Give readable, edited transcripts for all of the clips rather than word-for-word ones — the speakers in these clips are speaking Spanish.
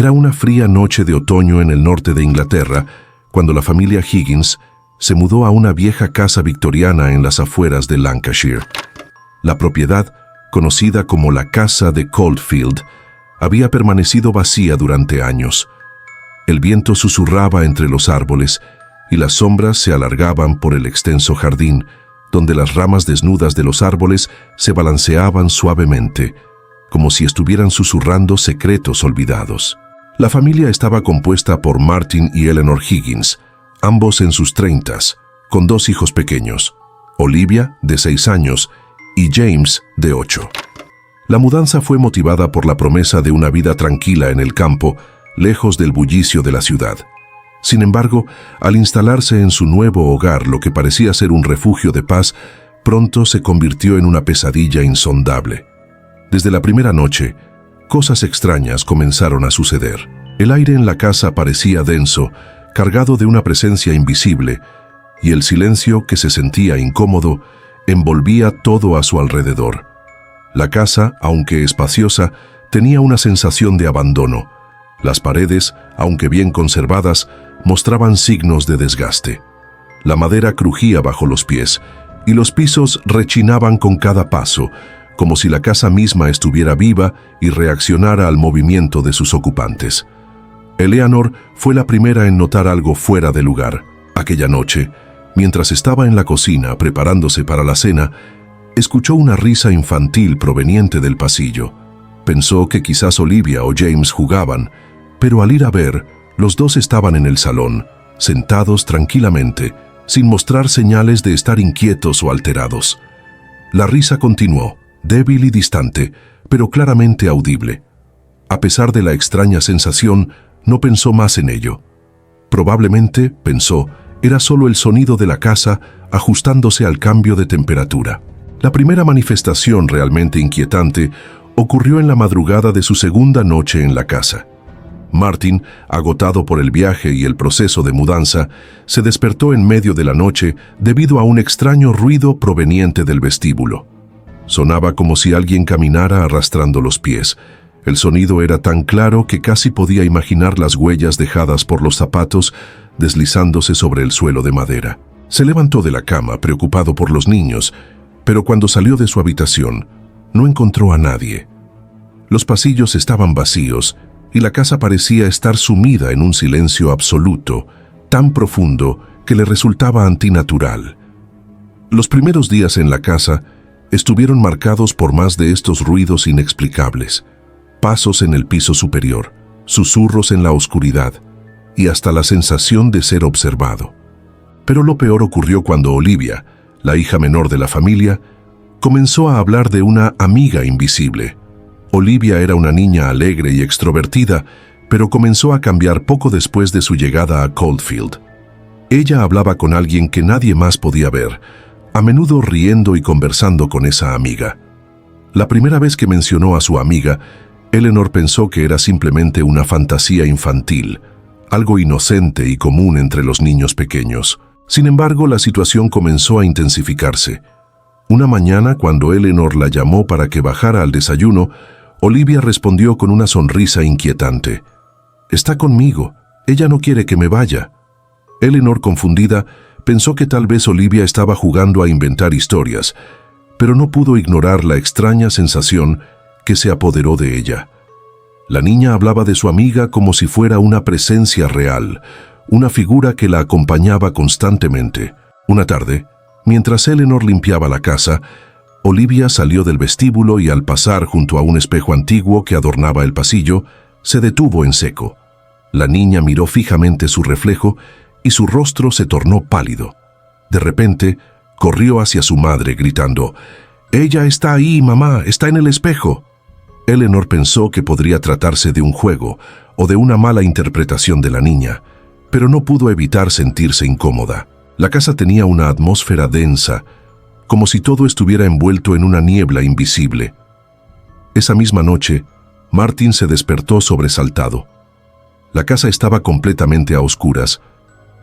Era una fría noche de otoño en el norte de Inglaterra, cuando la familia Higgins se mudó a una vieja casa victoriana en las afueras de Lancashire. La propiedad, conocida como la Casa de Caulfield, había permanecido vacía durante años. El viento susurraba entre los árboles y las sombras se alargaban por el extenso jardín, donde las ramas desnudas de los árboles se balanceaban suavemente, como si estuvieran susurrando secretos olvidados. La familia estaba compuesta por Martin y Eleanor Higgins, ambos en sus 30s, con 2 hijos pequeños, Olivia, de 6 años, y James, de 8. La mudanza fue motivada por la promesa de una vida tranquila en el campo, lejos del bullicio de la ciudad. Sin embargo, al instalarse en su nuevo hogar, lo que parecía ser un refugio de paz, pronto se convirtió en una pesadilla insondable. Desde la primera noche, cosas extrañas comenzaron a suceder. El aire en la casa parecía denso, cargado de una presencia invisible, y el silencio, que se sentía incómodo, envolvía todo a su alrededor. La casa, aunque espaciosa, tenía una sensación de abandono. Las paredes, aunque bien conservadas, mostraban signos de desgaste. La madera crujía bajo los pies, y los pisos rechinaban con cada paso, como si la casa misma estuviera viva y reaccionara al movimiento de sus ocupantes. Eleanor fue la primera en notar algo fuera de lugar. Aquella noche, mientras estaba en la cocina preparándose para la cena, escuchó una risa infantil proveniente del pasillo. Pensó que quizás Olivia o James jugaban, pero al ir a ver, los dos estaban en el salón, sentados tranquilamente, sin mostrar señales de estar inquietos o alterados. La risa continuó, débil y distante, pero claramente audible. A pesar de la extraña sensación, no pensó más en ello. Probablemente, pensó, era solo el sonido de la casa ajustándose al cambio de temperatura. La primera manifestación realmente inquietante ocurrió en la madrugada de su segunda noche en la casa. Martin, agotado por el viaje y el proceso de mudanza, se despertó en medio de la noche debido a un extraño ruido proveniente del vestíbulo. Sonaba como si alguien caminara arrastrando los pies. El sonido era tan claro que casi podía imaginar las huellas dejadas por los zapatos deslizándose sobre el suelo de madera. Se levantó de la cama, preocupado por los niños, pero cuando salió de su habitación, no encontró a nadie. Los pasillos estaban vacíos y la casa parecía estar sumida en un silencio absoluto, tan profundo que le resultaba antinatural. Los primeros días en la casa estuvieron marcados por más de estos ruidos inexplicables. Pasos en el piso superior, susurros en la oscuridad y hasta la sensación de ser observado. Pero lo peor ocurrió cuando Olivia, la hija menor de la familia, comenzó a hablar de una amiga invisible. Olivia era una niña alegre y extrovertida, pero comenzó a cambiar poco después de su llegada a Caulfield. Ella hablaba con alguien que nadie más podía ver, a menudo riendo y conversando con esa amiga. La primera vez que mencionó a su amiga, Eleanor pensó que era simplemente una fantasía infantil, algo inocente y común entre los niños pequeños. Sin embargo, la situación comenzó a intensificarse. Una mañana, cuando Eleanor la llamó para que bajara al desayuno, Olivia respondió con una sonrisa inquietante. «Está conmigo. Ella no quiere que me vaya». Eleanor, confundida, pensó que tal vez Olivia estaba jugando a inventar historias, pero no pudo ignorar la extraña sensación que se apoderó de ella. La niña hablaba de su amiga como si fuera una presencia real, una figura que la acompañaba constantemente. Una tarde, mientras Eleanor limpiaba la casa, Olivia salió del vestíbulo y al pasar junto a un espejo antiguo que adornaba el pasillo, se detuvo en seco. La niña miró fijamente su reflejo y su rostro se tornó pálido. De repente, corrió hacia su madre gritando, «¡Ella está ahí, mamá! ¡Está en el espejo!». Eleanor pensó que podría tratarse de un juego o de una mala interpretación de la niña, pero no pudo evitar sentirse incómoda. La casa tenía una atmósfera densa, como si todo estuviera envuelto en una niebla invisible. Esa misma noche, Martin se despertó sobresaltado. La casa estaba completamente a oscuras,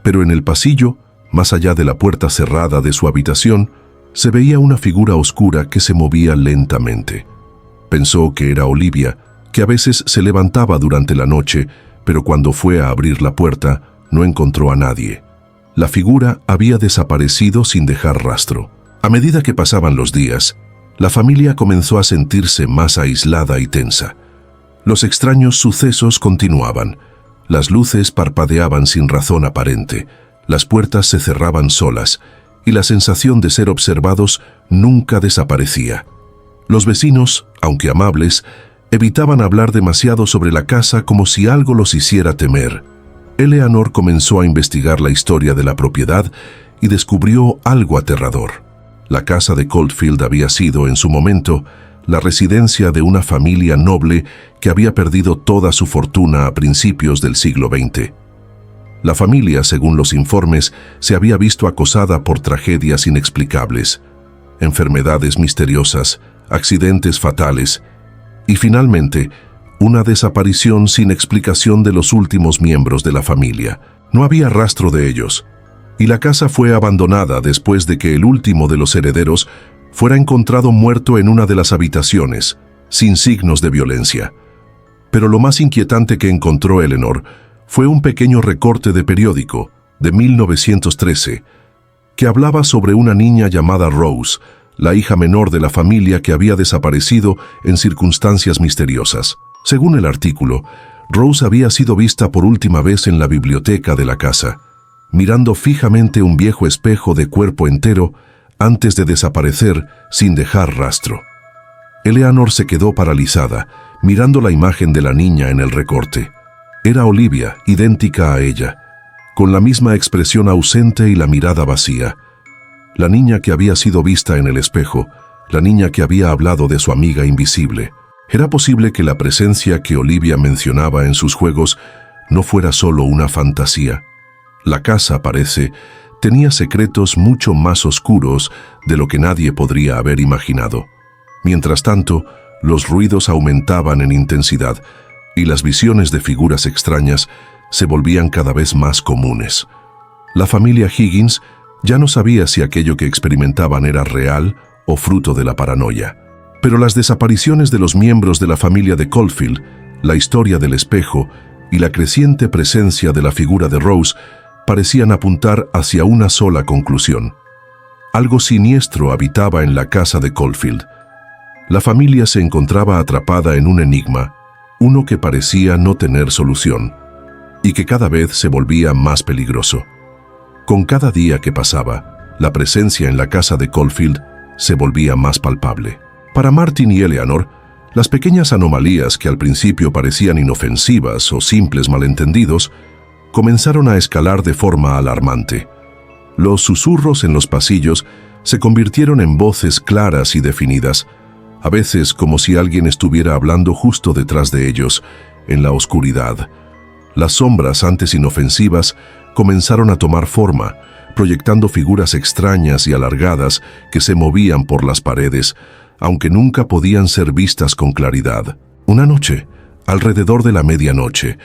pero en el pasillo, más allá de la puerta cerrada de su habitación, se veía una figura oscura que se movía lentamente. Pensó que era Olivia, que a veces se levantaba durante la noche, pero cuando fue a abrir la puerta, no encontró a nadie. La figura había desaparecido sin dejar rastro. A medida que pasaban los días, la familia comenzó a sentirse más aislada y tensa. Los extraños sucesos continuaban. Las luces parpadeaban sin razón aparente, las puertas se cerraban solas, y la sensación de ser observados nunca desaparecía. Los vecinos, aunque amables, evitaban hablar demasiado sobre la casa como si algo los hiciera temer. Eleanor comenzó a investigar la historia de la propiedad y descubrió algo aterrador. La casa de Caulfield había sido, en su momento, la residencia de una familia noble que había perdido toda su fortuna a principios del siglo XX. La familia, según los informes, se había visto acosada por tragedias inexplicables, enfermedades misteriosas, accidentes fatales y, finalmente, una desaparición sin explicación de los últimos miembros de la familia. No había rastro de ellos, y la casa fue abandonada después de que el último de los herederos fuera encontrado muerto en una de las habitaciones, sin signos de violencia. Pero lo más inquietante que encontró Eleanor fue un pequeño recorte de periódico, de 1913, que hablaba sobre una niña llamada Rose, la hija menor de la familia que había desaparecido en circunstancias misteriosas. Según el artículo, Rose había sido vista por última vez en la biblioteca de la casa, mirando fijamente un viejo espejo de cuerpo entero antes de desaparecer sin dejar rastro. Eleanor se quedó paralizada, mirando la imagen de la niña en el recorte. Era Olivia, idéntica a ella, con la misma expresión ausente y la mirada vacía. La niña que había sido vista en el espejo, la niña que había hablado de su amiga invisible. ¿Era posible que la presencia que Olivia mencionaba en sus juegos no fuera solo una fantasía? La casa, parece, tenía secretos mucho más oscuros de lo que nadie podría haber imaginado. Mientras tanto, los ruidos aumentaban en intensidad y las visiones de figuras extrañas se volvían cada vez más comunes. La familia Higgins ya no sabía si aquello que experimentaban era real o fruto de la paranoia. Pero las desapariciones de los miembros de la familia de Caulfield, la historia del espejo y la creciente presencia de la figura de Rose parecían apuntar hacia una sola conclusión. Algo siniestro habitaba en la casa de Caulfield. La familia se encontraba atrapada en un enigma, uno que parecía no tener solución, y que cada vez se volvía más peligroso. Con cada día que pasaba, la presencia en la casa de Caulfield se volvía más palpable. Para Martin y Eleanor, las pequeñas anomalías que al principio parecían inofensivas o simples malentendidos, comenzaron a escalar de forma alarmante. Los susurros en los pasillos se convirtieron en voces claras y definidas, a veces como si alguien estuviera hablando justo detrás de ellos, en la oscuridad. Las sombras antes inofensivas comenzaron a tomar forma, proyectando figuras extrañas y alargadas que se movían por las paredes, aunque nunca podían ser vistas con claridad. Una noche, alrededor de la medianoche,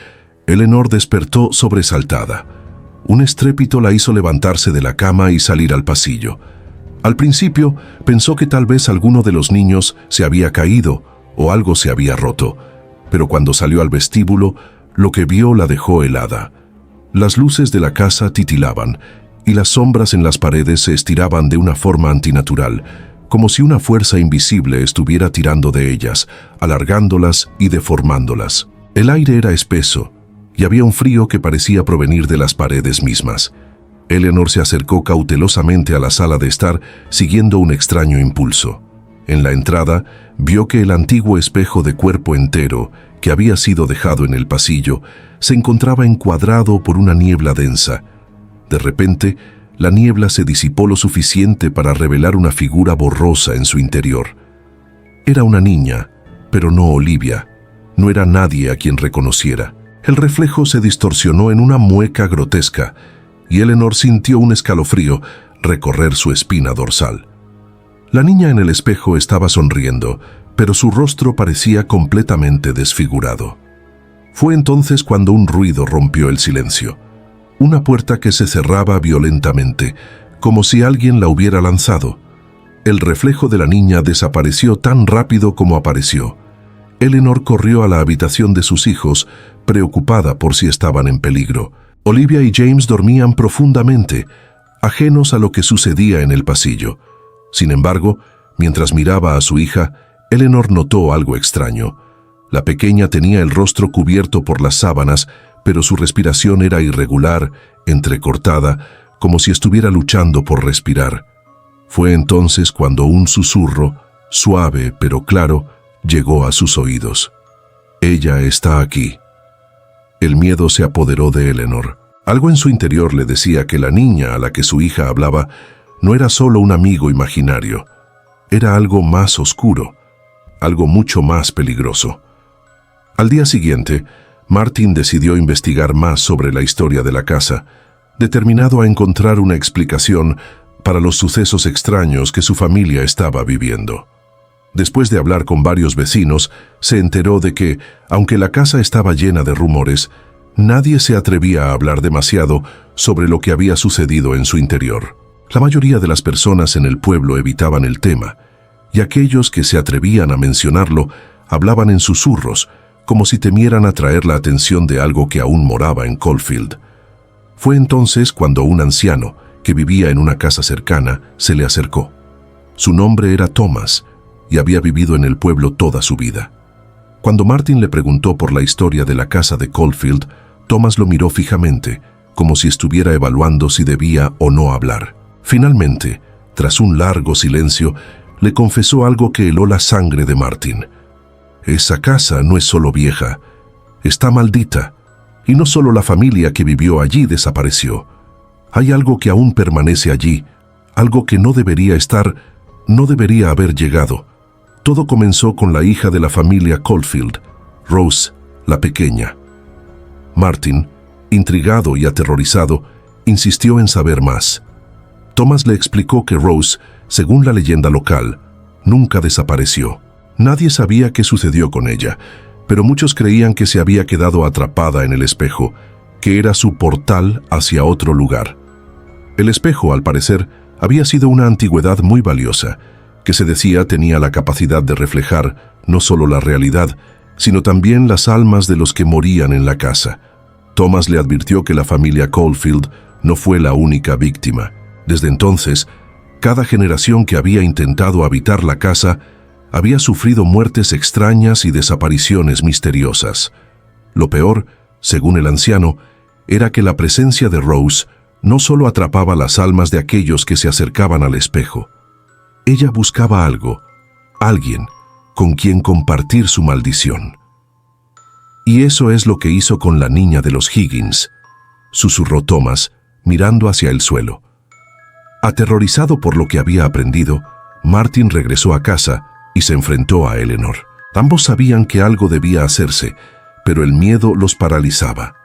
Eleanor despertó sobresaltada. Un estrépito la hizo levantarse de la cama y salir al pasillo. Al principio pensó que tal vez alguno de los niños se había caído o algo se había roto, pero cuando salió al vestíbulo, lo que vio la dejó helada. Las luces de la casa titilaban y las sombras en las paredes se estiraban de una forma antinatural, como si una fuerza invisible estuviera tirando de ellas, alargándolas y deformándolas. El aire era espeso y había un frío que parecía provenir de las paredes mismas. Eleanor se acercó cautelosamente a la sala de estar, siguiendo un extraño impulso. En la entrada, vio que el antiguo espejo de cuerpo entero, que había sido dejado en el pasillo, se encontraba encuadrado por una niebla densa. De repente, la niebla se disipó lo suficiente para revelar una figura borrosa en su interior. Era una niña, pero no Olivia. No era nadie a quien reconociera. El reflejo se distorsionó en una mueca grotesca, y Eleanor sintió un escalofrío recorrer su espina dorsal. La niña en el espejo estaba sonriendo, pero su rostro parecía completamente desfigurado. Fue entonces cuando un ruido rompió el silencio. Una puerta que se cerraba violentamente, como si alguien la hubiera lanzado. El reflejo de la niña desapareció tan rápido como apareció, Eleanor corrió a la habitación de sus hijos, preocupada por si estaban en peligro. Olivia y James dormían profundamente, ajenos a lo que sucedía en el pasillo. Sin embargo, mientras miraba a su hija, Eleanor notó algo extraño. La pequeña tenía el rostro cubierto por las sábanas, pero su respiración era irregular, entrecortada, como si estuviera luchando por respirar. Fue entonces cuando un susurro, suave pero claro, llegó a sus oídos. «Ella está aquí». El miedo se apoderó de Eleanor. Algo en su interior le decía que la niña a la que su hija hablaba no era solo un amigo imaginario, era algo más oscuro, algo mucho más peligroso. Al día siguiente, Martin decidió investigar más sobre la historia de la casa, determinado a encontrar una explicación para los sucesos extraños que su familia estaba viviendo. Después de hablar con varios vecinos, se enteró de que, aunque la casa estaba llena de rumores, nadie se atrevía a hablar demasiado sobre lo que había sucedido en su interior. La mayoría de las personas en el pueblo evitaban el tema, y aquellos que se atrevían a mencionarlo hablaban en susurros, como si temieran atraer la atención de algo que aún moraba en Caulfield. Fue entonces cuando un anciano, que vivía en una casa cercana, se le acercó. Su nombre era Thomas, y había vivido en el pueblo toda su vida. Cuando Martin le preguntó por la historia de la casa de Caulfield, Thomas lo miró fijamente, como si estuviera evaluando si debía o no hablar. Finalmente, tras un largo silencio, le confesó algo que heló la sangre de Martin. «Esa casa no es solo vieja, está maldita, y no solo la familia que vivió allí desapareció. Hay algo que aún permanece allí, algo que no debería estar, no debería haber llegado». Todo comenzó con la hija de la familia Caulfield, Rose, la pequeña. Martin, intrigado y aterrorizado, insistió en saber más. Thomas le explicó que Rose, según la leyenda local, nunca desapareció. Nadie sabía qué sucedió con ella, pero muchos creían que se había quedado atrapada en el espejo, que era su portal hacia otro lugar. El espejo, al parecer, había sido una antigüedad muy valiosa, que se decía tenía la capacidad de reflejar no solo la realidad, sino también las almas de los que morían en la casa. Thomas le advirtió que la familia Caulfield no fue la única víctima. Desde entonces, cada generación que había intentado habitar la casa había sufrido muertes extrañas y desapariciones misteriosas. Lo peor, según el anciano, era que la presencia de Rose no solo atrapaba las almas de aquellos que se acercaban al espejo. Ella buscaba algo, alguien con quien compartir su maldición. «Y eso es lo que hizo con la niña de los Higgins», susurró Thomas, mirando hacia el suelo. Aterrorizado por lo que había aprendido, Martin regresó a casa y se enfrentó a Eleanor. Ambos sabían que algo debía hacerse, pero el miedo los paralizaba.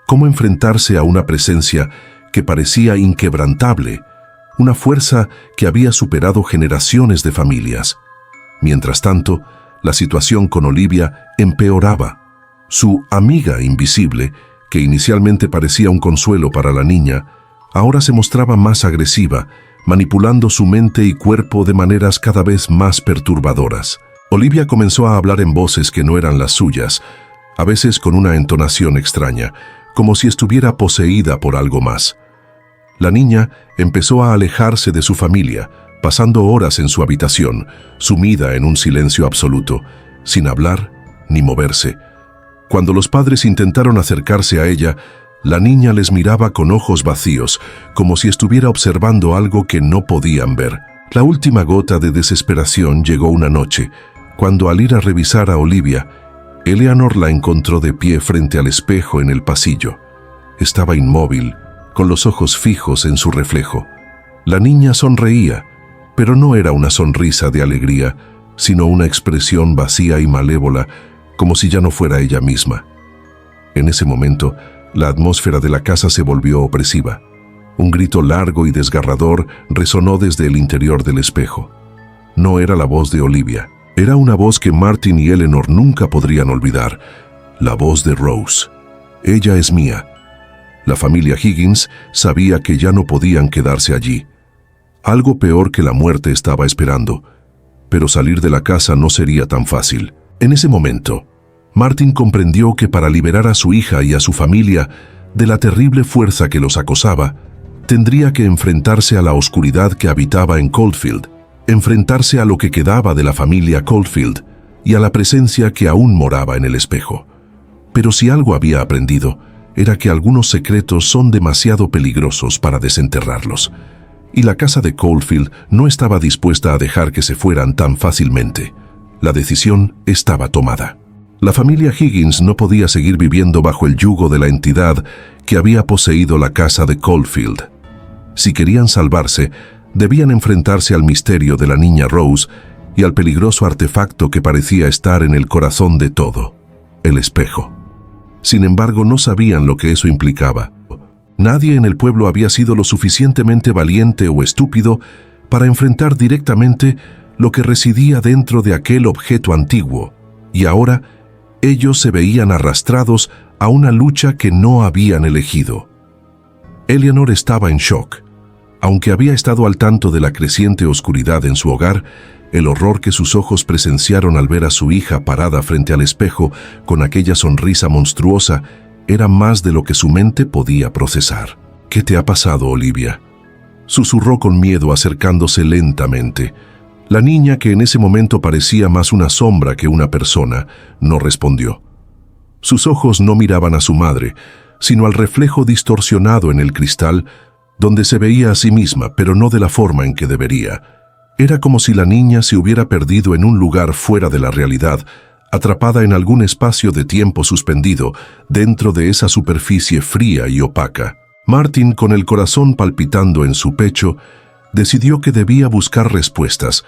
¿Cómo enfrentarse a una presencia que parecía inquebrantable, una fuerza que había superado generaciones de familias? Mientras tanto, la situación con Olivia empeoraba. Su amiga invisible, que inicialmente parecía un consuelo para la niña, ahora se mostraba más agresiva, manipulando su mente y cuerpo de maneras cada vez más perturbadoras. Olivia comenzó a hablar en voces que no eran las suyas, a veces con una entonación extraña, como si estuviera poseída por algo más. La niña empezó a alejarse de su familia, pasando horas en su habitación, sumida en un silencio absoluto, sin hablar ni moverse. Cuando los padres intentaron acercarse a ella, la niña les miraba con ojos vacíos, como si estuviera observando algo que no podían ver. La última gota de desesperación llegó una noche, cuando al ir a revisar a Olivia, Eleanor la encontró de pie frente al espejo en el pasillo. Estaba inmóvil, con los ojos fijos en su reflejo. La niña sonreía, pero no era una sonrisa de alegría, sino una expresión vacía y malévola, como si ya no fuera ella misma. En ese momento, la atmósfera de la casa se volvió opresiva. Un grito largo y desgarrador resonó desde el interior del espejo. No era la voz de Olivia. Era una voz que Martin y Eleanor nunca podrían olvidar. La voz de Rose. «Ella es mía». La familia Higgins sabía que ya no podían quedarse allí. Algo peor que la muerte estaba esperando, pero salir de la casa no sería tan fácil. En ese momento, Martin comprendió que para liberar a su hija y a su familia de la terrible fuerza que los acosaba, tendría que enfrentarse a la oscuridad que habitaba en Coldfield, enfrentarse a lo que quedaba de la familia Coldfield y a la presencia que aún moraba en el espejo. Pero si algo había aprendido, era que algunos secretos son demasiado peligrosos para desenterrarlos, y la casa de Coldfield no estaba dispuesta a dejar que se fueran tan fácilmente. La decisión estaba tomada. La familia Higgins no podía seguir viviendo bajo el yugo de la entidad que había poseído la casa de Coldfield. Si querían salvarse, debían enfrentarse al misterio de la niña Rose y al peligroso artefacto que parecía estar en el corazón de todo, el espejo. Sin embargo, no sabían lo que eso implicaba. Nadie en el pueblo había sido lo suficientemente valiente o estúpido para enfrentar directamente lo que residía dentro de aquel objeto antiguo, y ahora ellos se veían arrastrados a una lucha que no habían elegido. Eleanor estaba en shock. Aunque había estado al tanto de la creciente oscuridad en su hogar, el horror que sus ojos presenciaron al ver a su hija parada frente al espejo con aquella sonrisa monstruosa era más de lo que su mente podía procesar. «¿Qué te ha pasado, Olivia?», susurró con miedo acercándose lentamente. La niña, que en ese momento parecía más una sombra que una persona, no respondió. Sus ojos no miraban a su madre, sino al reflejo distorsionado en el cristal, donde se veía a sí misma, pero no de la forma en que debería. Era como si la niña se hubiera perdido en un lugar fuera de la realidad, atrapada en algún espacio de tiempo suspendido dentro de esa superficie fría y opaca. Martin, con el corazón palpitando en su pecho, decidió que debía buscar respuestas,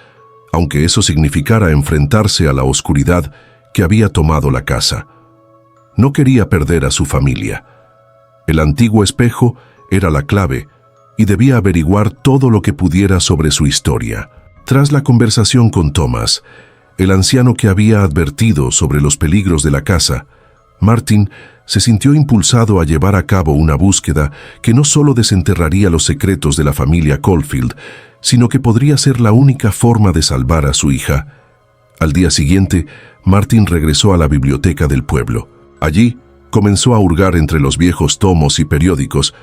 aunque eso significara enfrentarse a la oscuridad que había tomado la casa. No quería perder a su familia. El antiguo espejo era la clave, y debía averiguar todo lo que pudiera sobre su historia. Tras la conversación con Thomas, el anciano que había advertido sobre los peligros de la casa, Martin se sintió impulsado a llevar a cabo una búsqueda que no solo desenterraría los secretos de la familia Coldfield, sino que podría ser la única forma de salvar a su hija. Al día siguiente, Martin regresó a la biblioteca del pueblo. Allí, comenzó a hurgar entre los viejos tomos y periódicos,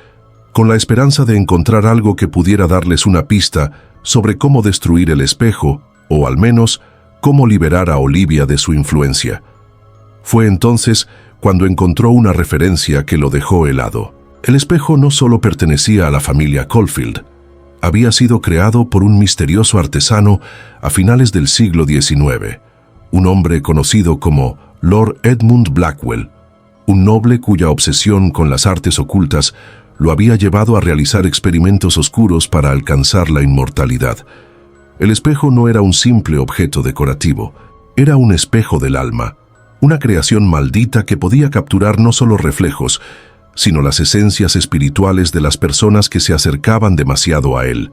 con la esperanza de encontrar algo que pudiera darles una pista sobre cómo destruir el espejo, o al menos, cómo liberar a Olivia de su influencia. Fue entonces cuando encontró una referencia que lo dejó helado. El espejo no solo pertenecía a la familia Coldfield, había sido creado por un misterioso artesano a finales del siglo XIX, un hombre conocido como Lord Edmund Blackwell, un noble cuya obsesión con las artes ocultas lo había llevado a realizar experimentos oscuros para alcanzar la inmortalidad. El espejo no era un simple objeto decorativo, era un espejo del alma, una creación maldita que podía capturar no solo reflejos, sino las esencias espirituales de las personas que se acercaban demasiado a él.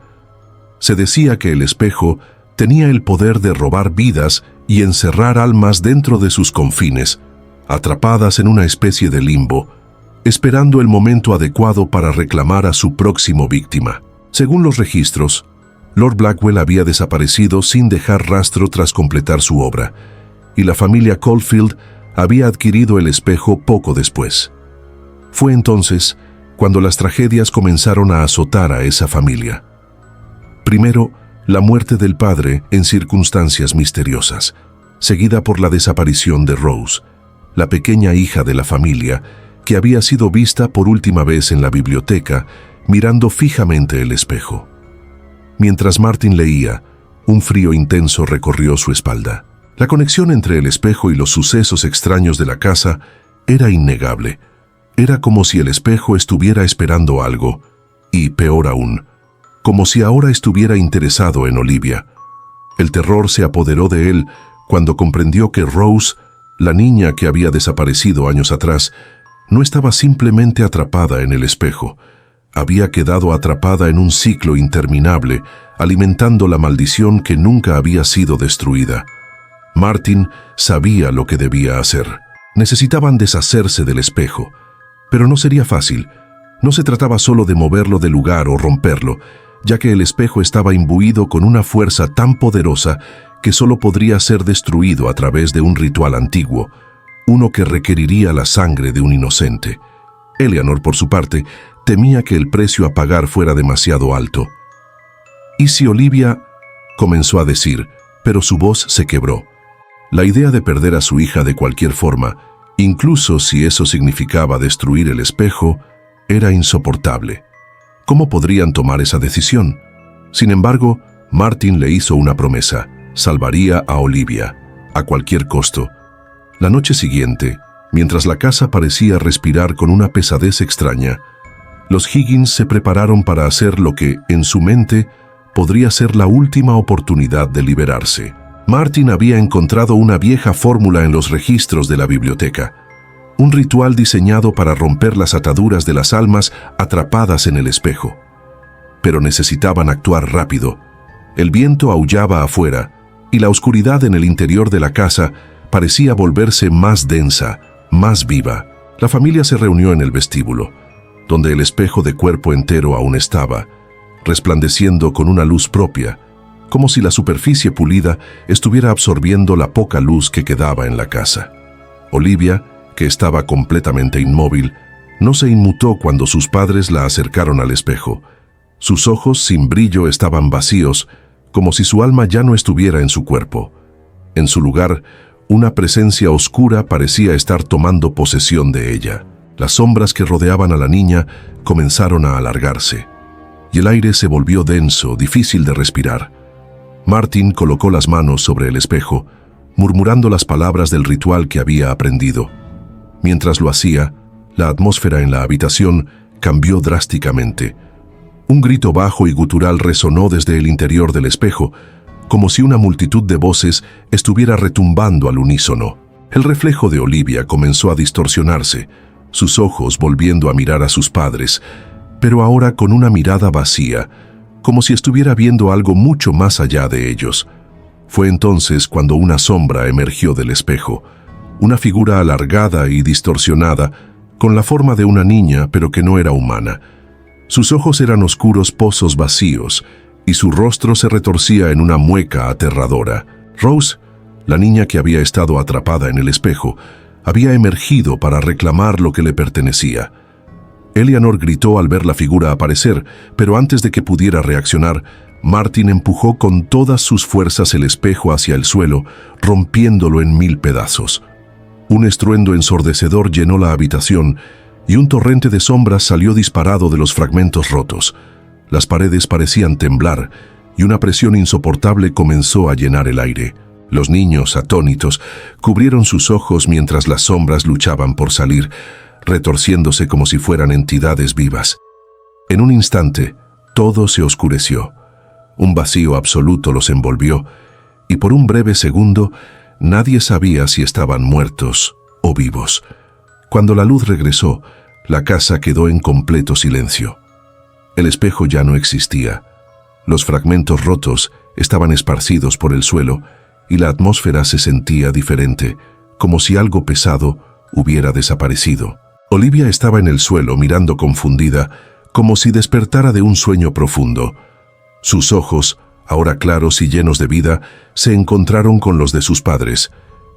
Se decía que el espejo tenía el poder de robar vidas y encerrar almas dentro de sus confines, atrapadas en una especie de limbo, esperando el momento adecuado para reclamar a su próximo víctima. Según los registros, Lord Blackwell había desaparecido sin dejar rastro tras completar su obra, y la familia Coldfield había adquirido el espejo poco después. Fue entonces cuando las tragedias comenzaron a azotar a esa familia. Primero, la muerte del padre en circunstancias misteriosas, seguida por la desaparición de Rose, la pequeña hija de la familia, que había sido vista por última vez en la biblioteca, mirando fijamente el espejo. Mientras Martin leía, un frío intenso recorrió su espalda. La conexión entre el espejo y los sucesos extraños de la casa era innegable. Era como si el espejo estuviera esperando algo, y peor aún, como si ahora estuviera interesado en Olivia. El terror se apoderó de él cuando comprendió que Rose, la niña que había desaparecido años atrás, no estaba simplemente atrapada en el espejo. Había quedado atrapada en un ciclo interminable, alimentando la maldición que nunca había sido destruida. Martin sabía lo que debía hacer. Necesitaban deshacerse del espejo, pero no sería fácil. No se trataba solo de moverlo del lugar o romperlo, ya que el espejo estaba imbuido con una fuerza tan poderosa que solo podría ser destruido a través de un ritual antiguo, uno que requeriría la sangre de un inocente. Eleanor, por su parte, temía que el precio a pagar fuera demasiado alto. «¿Y si Olivia?», comenzó a decir, pero su voz se quebró. La idea de perder a su hija de cualquier forma, incluso si eso significaba destruir el espejo, era insoportable. ¿Cómo podrían tomar esa decisión? Sin embargo, Martin le hizo una promesa: salvaría a Olivia, a cualquier costo. La noche siguiente, mientras la casa parecía respirar con una pesadez extraña, los Higgins se prepararon para hacer lo que, en su mente, podría ser la última oportunidad de liberarse. Martin había encontrado una vieja fórmula en los registros de la biblioteca, un ritual diseñado para romper las ataduras de las almas atrapadas en el espejo. Pero necesitaban actuar rápido. El viento aullaba afuera, y la oscuridad en el interior de la casa parecía volverse más densa, más viva. La familia se reunió en el vestíbulo, donde el espejo de cuerpo entero aún estaba, resplandeciendo con una luz propia, como si la superficie pulida estuviera absorbiendo la poca luz que quedaba en la casa. Olivia, que estaba completamente inmóvil, no se inmutó cuando sus padres la acercaron al espejo. Sus ojos sin brillo estaban vacíos, como si su alma ya no estuviera en su cuerpo. En su lugar, una presencia oscura parecía estar tomando posesión de ella. Las sombras que rodeaban a la niña comenzaron a alargarse, y el aire se volvió denso, difícil de respirar. Martin colocó las manos sobre el espejo, murmurando las palabras del ritual que había aprendido. Mientras lo hacía, la atmósfera en la habitación cambió drásticamente. Un grito bajo y gutural resonó desde el interior del espejo, como si una multitud de voces estuviera retumbando al unísono. El reflejo de Olivia comenzó a distorsionarse, sus ojos volviendo a mirar a sus padres, pero ahora con una mirada vacía, como si estuviera viendo algo mucho más allá de ellos. Fue entonces cuando una sombra emergió del espejo, una figura alargada y distorsionada, con la forma de una niña, pero que no era humana. Sus ojos eran oscuros pozos vacíos, y su rostro se retorcía en una mueca aterradora. Rose, la niña que había estado atrapada en el espejo, había emergido para reclamar lo que le pertenecía. Eleanor gritó al ver la figura aparecer, pero antes de que pudiera reaccionar, Martin empujó con todas sus fuerzas el espejo hacia el suelo, rompiéndolo en 1000 pedazos. Un estruendo ensordecedor llenó la habitación, y un torrente de sombras salió disparado de los fragmentos rotos. Las paredes parecían temblar, y una presión insoportable comenzó a llenar el aire. Los niños, atónitos, cubrieron sus ojos mientras las sombras luchaban por salir, retorciéndose como si fueran entidades vivas. En un instante, todo se oscureció. Un vacío absoluto los envolvió, y por un breve segundo, nadie sabía si estaban muertos o vivos. Cuando la luz regresó, la casa quedó en completo silencio. El espejo ya no existía. Los fragmentos rotos estaban esparcidos por el suelo, y la atmósfera se sentía diferente, como si algo pesado hubiera desaparecido. Olivia estaba en el suelo mirando confundida, como si despertara de un sueño profundo. Sus ojos, ahora claros y llenos de vida, se encontraron con los de sus padres,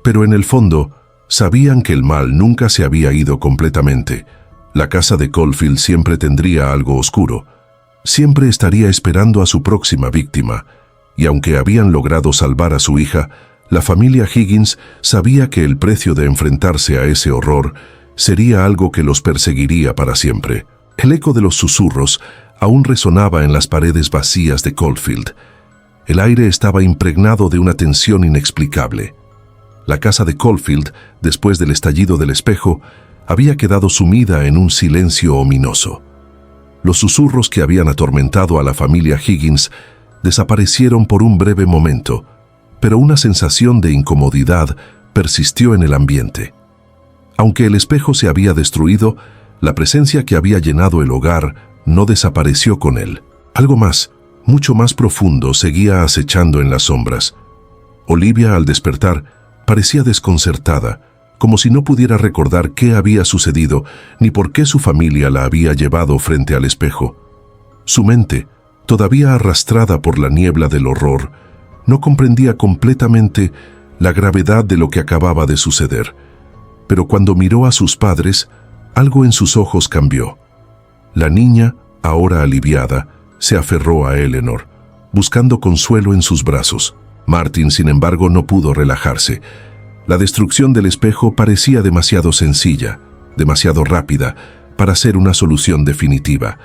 pero en el fondo sabían que el mal nunca se había ido completamente. La casa de Caulfield siempre tendría algo oscuro. Siempre estaría esperando a su próxima víctima, y aunque habían logrado salvar a su hija, la familia Higgins sabía que el precio de enfrentarse a ese horror sería algo que los perseguiría para siempre. El eco de los susurros aún resonaba en las paredes vacías de Caulfield. El aire estaba impregnado de una tensión inexplicable. La casa de Caulfield, después del estallido del espejo, había quedado sumida en un silencio ominoso. Los susurros que habían atormentado a la familia Higgins desaparecieron por un breve momento, pero una sensación de incomodidad persistió en el ambiente. Aunque el espejo se había destruido, la presencia que había llenado el hogar no desapareció con él. Algo más, mucho más profundo, seguía acechando en las sombras. Olivia, al despertar, parecía desconcertada, como si no pudiera recordar qué había sucedido ni por qué su familia la había llevado frente al espejo. Su mente, todavía arrastrada por la niebla del horror, no comprendía completamente la gravedad de lo que acababa de suceder. Pero cuando miró a sus padres, algo en sus ojos cambió. La niña, ahora aliviada, se aferró a Eleanor, buscando consuelo en sus brazos. Martin, sin embargo, no pudo relajarse. La destrucción del espejo parecía demasiado sencilla, demasiado rápida, para ser una solución definitiva.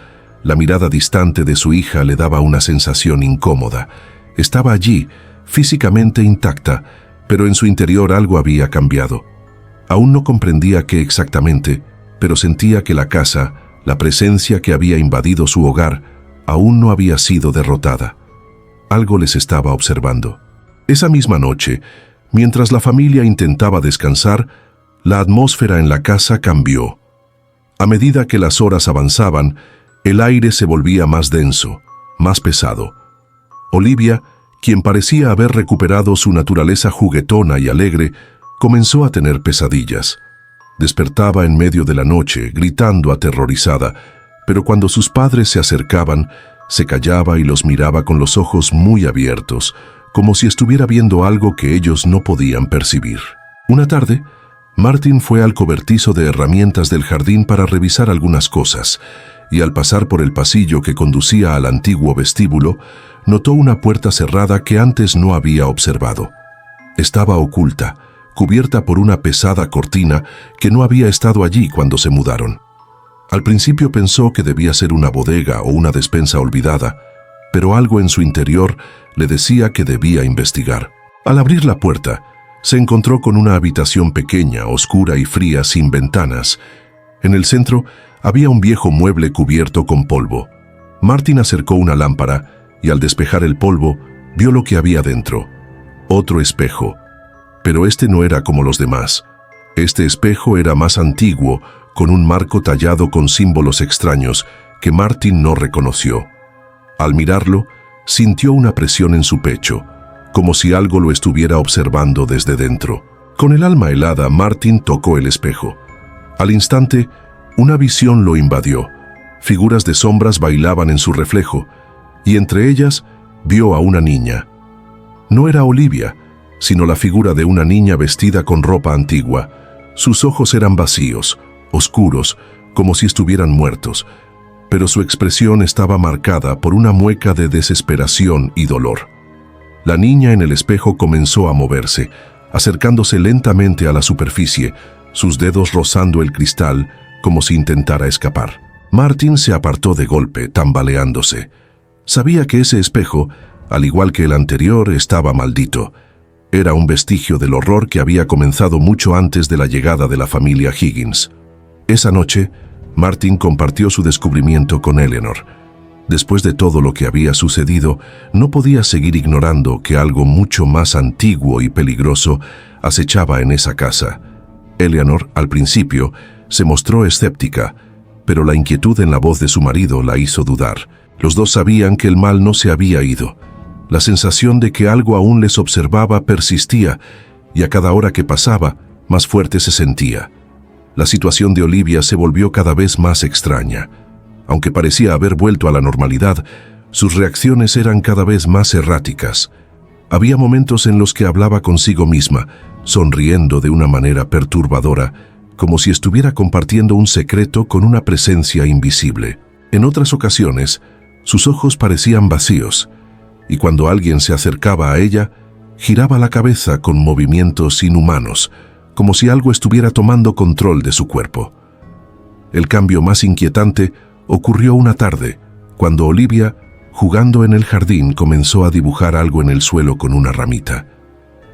La mirada distante de su hija le daba una sensación incómoda. Estaba allí, físicamente intacta, pero en su interior algo había cambiado. Aún no comprendía qué exactamente, pero sentía que la casa, la presencia que había invadido su hogar, aún no había sido derrotada. Algo les estaba observando. Esa misma noche, mientras la familia intentaba descansar, la atmósfera en la casa cambió. A medida que las horas avanzaban, el aire se volvía más denso, más pesado. Olivia, quien parecía haber recuperado su naturaleza juguetona y alegre, comenzó a tener pesadillas. Despertaba en medio de la noche, gritando aterrorizada, pero cuando sus padres se acercaban, se callaba y los miraba con los ojos muy abiertos, como si estuviera viendo algo que ellos no podían percibir. Una tarde, Martin fue al cobertizo de herramientas del jardín para revisar algunas cosas, y al pasar por el pasillo que conducía al antiguo vestíbulo, notó una puerta cerrada que antes no había observado. Estaba oculta, cubierta por una pesada cortina que no había estado allí cuando se mudaron. Al principio pensó que debía ser una bodega o una despensa olvidada, pero algo en su interior le decía que debía investigar. Al abrir la puerta, se encontró con una habitación pequeña, oscura y fría, sin ventanas. En el centro había un viejo mueble cubierto con polvo. Martin acercó una lámpara y al despejar el polvo, vio lo que había dentro. Otro espejo. Pero este no era como los demás. Este espejo era más antiguo, con un marco tallado con símbolos extraños que Martin no reconoció. Al mirarlo, sintió una presión en su pecho, como si algo lo estuviera observando desde dentro. Con el alma helada, Martin tocó el espejo. Al instante, una visión lo invadió. Figuras de sombras bailaban en su reflejo, y entre ellas vio a una niña. No era Olivia, sino la figura de una niña vestida con ropa antigua. Sus ojos eran vacíos, oscuros, como si estuvieran muertos, pero su expresión estaba marcada por una mueca de desesperación y dolor. La niña en el espejo comenzó a moverse, acercándose lentamente a la superficie, sus dedos rozando el cristal como si intentara escapar. Martin se apartó de golpe, tambaleándose. Sabía que ese espejo, al igual que el anterior, estaba maldito. Era un vestigio del horror que había comenzado mucho antes de la llegada de la familia Higgins. Esa noche, Martin compartió su descubrimiento con Eleanor. Después de todo lo que había sucedido, no podía seguir ignorando que algo mucho más antiguo y peligroso acechaba en esa casa. Eleanor, al principio, se mostró escéptica, pero la inquietud en la voz de su marido la hizo dudar. Los dos sabían que el mal no se había ido. La sensación de que algo aún les observaba persistía, y a cada hora que pasaba, más fuerte se sentía. La situación de Olivia se volvió cada vez más extraña. Aunque parecía haber vuelto a la normalidad, sus reacciones eran cada vez más erráticas. Había momentos en los que hablaba consigo misma, sonriendo de una manera perturbadora, como si estuviera compartiendo un secreto con una presencia invisible. En otras ocasiones, sus ojos parecían vacíos, y cuando alguien se acercaba a ella, giraba la cabeza con movimientos inhumanos, como si algo estuviera tomando control de su cuerpo. El cambio más inquietante ocurrió una tarde, cuando Olivia, jugando en el jardín, comenzó a dibujar algo en el suelo con una ramita.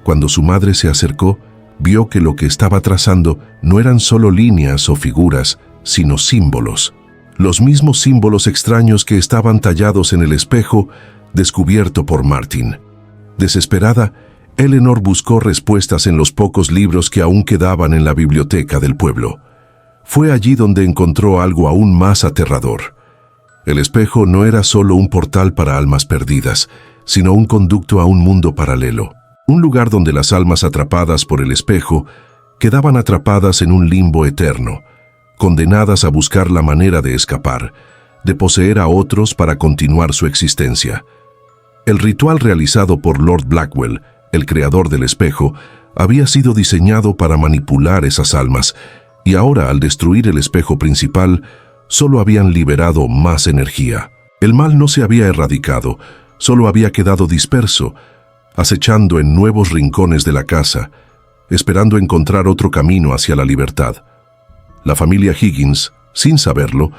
Cuando su madre se acercó, vio que lo que estaba trazando no eran solo líneas o figuras, sino símbolos. Los mismos símbolos extraños que estaban tallados en el espejo descubierto por Martin. Desesperada, Eleanor buscó respuestas en los pocos libros que aún quedaban en la biblioteca del pueblo. Fue allí donde encontró algo aún más aterrador. El espejo no era solo un portal para almas perdidas, sino un conducto a un mundo paralelo. Un lugar donde las almas atrapadas por el espejo quedaban atrapadas en un limbo eterno, condenadas a buscar la manera de escapar, de poseer a otros para continuar su existencia. El ritual realizado por Lord Blackwell, el creador del espejo, había sido diseñado para manipular esas almas, y ahora, al destruir el espejo principal, solo habían liberado más energía. El mal no se había erradicado, solo había quedado disperso, acechando en nuevos rincones de la casa, esperando encontrar otro camino hacia la libertad. La familia Higgins, sin saberlo,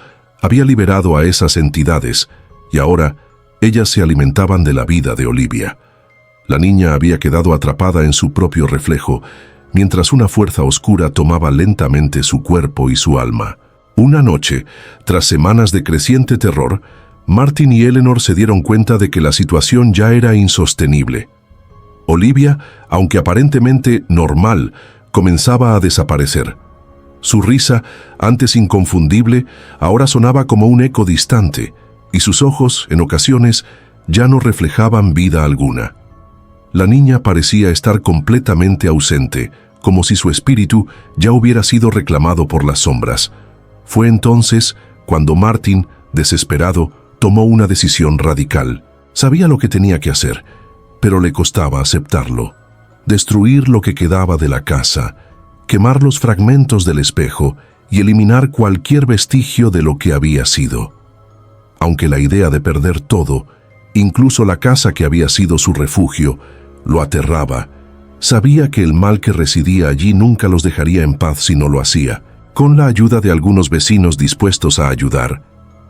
había liberado a esas entidades, y ahora ellas se alimentaban de la vida de Olivia. La niña había quedado atrapada en su propio reflejo, mientras una fuerza oscura tomaba lentamente su cuerpo y su alma. Una noche, tras semanas de creciente terror, Martin y Eleanor se dieron cuenta de que la situación ya era insostenible. Olivia, aunque aparentemente normal, comenzaba a desaparecer. Su risa, antes inconfundible, ahora sonaba como un eco distante, y sus ojos, en ocasiones, ya no reflejaban vida alguna. La niña parecía estar completamente ausente, como si su espíritu ya hubiera sido reclamado por las sombras. Fue entonces cuando Martin, desesperado, tomó una decisión radical. Sabía lo que tenía que hacer, pero le costaba aceptarlo. Destruir lo que quedaba de la casa, quemar los fragmentos del espejo y eliminar cualquier vestigio de lo que había sido. Aunque la idea de perder todo, incluso la casa que había sido su refugio, lo aterraba, sabía que el mal que residía allí nunca los dejaría en paz si no lo hacía. Con la ayuda de algunos vecinos dispuestos a ayudar,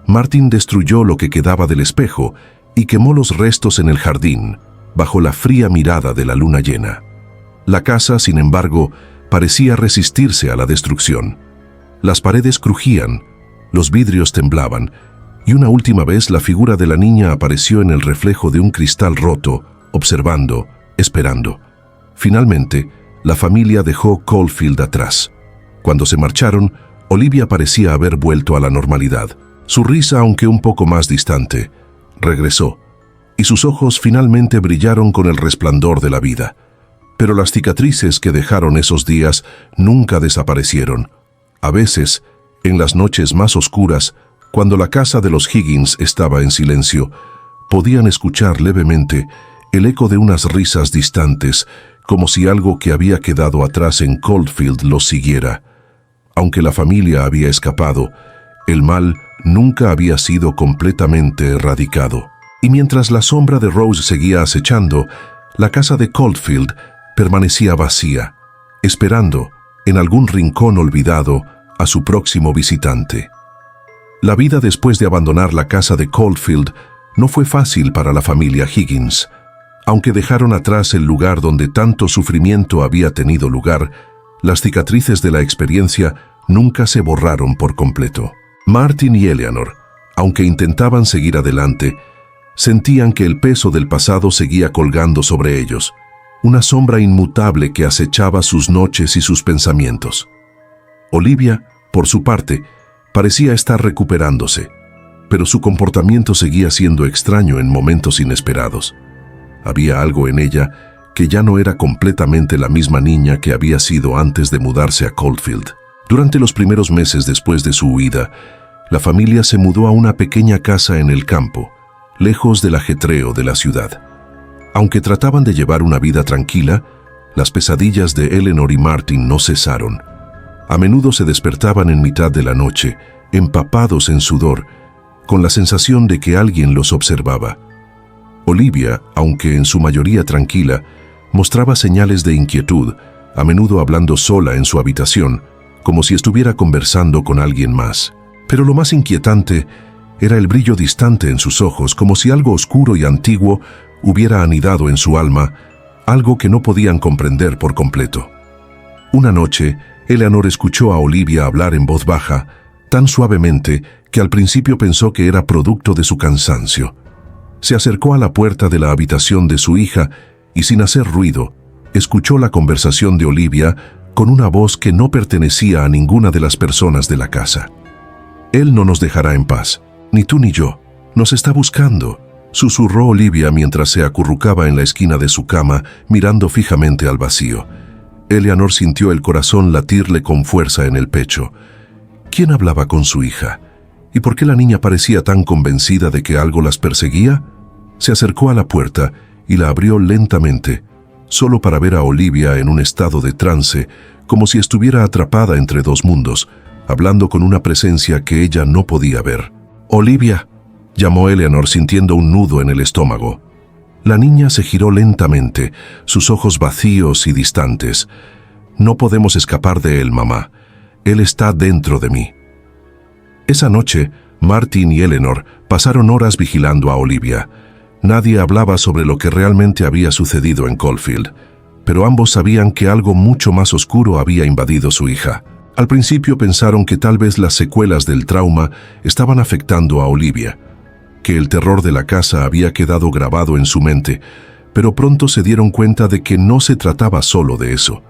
Martin destruyó lo que quedaba del espejo y quemó los restos en el jardín, bajo la fría mirada de la luna llena. La casa, sin embargo, parecía resistirse a la destrucción. Las paredes crujían, los vidrios temblaban, y una última vez la figura de la niña apareció en el reflejo de un cristal roto, observando, esperando. Finalmente, la familia dejó Caulfield atrás. Cuando se marcharon, Olivia parecía haber vuelto a la normalidad. Su risa, aunque un poco más distante, regresó, y sus ojos finalmente brillaron con el resplandor de la vida. Pero las cicatrices que dejaron esos días nunca desaparecieron. A veces, en las noches más oscuras, cuando la casa de los Higgins estaba en silencio, podían escuchar levemente el eco de unas risas distantes, como si algo que había quedado atrás en Caulfield los siguiera. Aunque la familia había escapado, el mal nunca había sido completamente erradicado. Y mientras la sombra de Rose seguía acechando, la casa de Caulfield permanecía vacía, esperando, en algún rincón olvidado, a su próximo visitante. La vida después de abandonar la casa de Caulfield no fue fácil para la familia Higgins. Aunque dejaron atrás el lugar donde tanto sufrimiento había tenido lugar, las cicatrices de la experiencia nunca se borraron por completo. Martin y Eleanor, aunque intentaban seguir adelante, sentían que el peso del pasado seguía colgando sobre ellos, una sombra inmutable que acechaba sus noches y sus pensamientos. Olivia, por su parte, parecía estar recuperándose, pero su comportamiento seguía siendo extraño en momentos inesperados. Había algo en ella que ya no era completamente la misma niña que había sido antes de mudarse a Caulfield. Durante los primeros meses después de su huida, la familia se mudó a una pequeña casa en el campo, lejos del ajetreo de la ciudad. Aunque trataban de llevar una vida tranquila, las pesadillas de Eleanor y Martin no cesaron. A menudo se despertaban en mitad de la noche, empapados en sudor, con la sensación de que alguien los observaba. Olivia, aunque en su mayoría tranquila, mostraba señales de inquietud, a menudo hablando sola en su habitación, como si estuviera conversando con alguien más. Pero lo más inquietante era el brillo distante en sus ojos, como si algo oscuro y antiguo hubiera anidado en su alma, algo que no podían comprender por completo. Una noche, Eleanor escuchó a Olivia hablar en voz baja, tan suavemente que al principio pensó que era producto de su cansancio. Se acercó a la puerta de la habitación de su hija y, sin hacer ruido, escuchó la conversación de Olivia con una voz que no pertenecía a ninguna de las personas de la casa. «Él no nos dejará en paz, ni tú ni yo. Nos está buscando», susurró Olivia mientras se acurrucaba en la esquina de su cama, mirando fijamente al vacío. Eleanor sintió el corazón latirle con fuerza en el pecho. ¿Quién hablaba con su hija? ¿Y por qué la niña parecía tan convencida de que algo las perseguía? Se acercó a la puerta y la abrió lentamente, solo para ver a Olivia en un estado de trance, como si estuviera atrapada entre dos mundos, hablando con una presencia que ella no podía ver. «Olivia», llamó Eleanor sintiendo un nudo en el estómago. La niña se giró lentamente, sus ojos vacíos y distantes. «No podemos escapar de él, mamá. Él está dentro de mí». Esa noche, Martin y Eleanor pasaron horas vigilando a Olivia. Nadie hablaba sobre lo que realmente había sucedido en Caulfield, pero ambos sabían que algo mucho más oscuro había invadido su hija. Al principio pensaron que tal vez las secuelas del trauma estaban afectando a Olivia, que el terror de la casa había quedado grabado en su mente, pero pronto se dieron cuenta de que no se trataba solo de eso.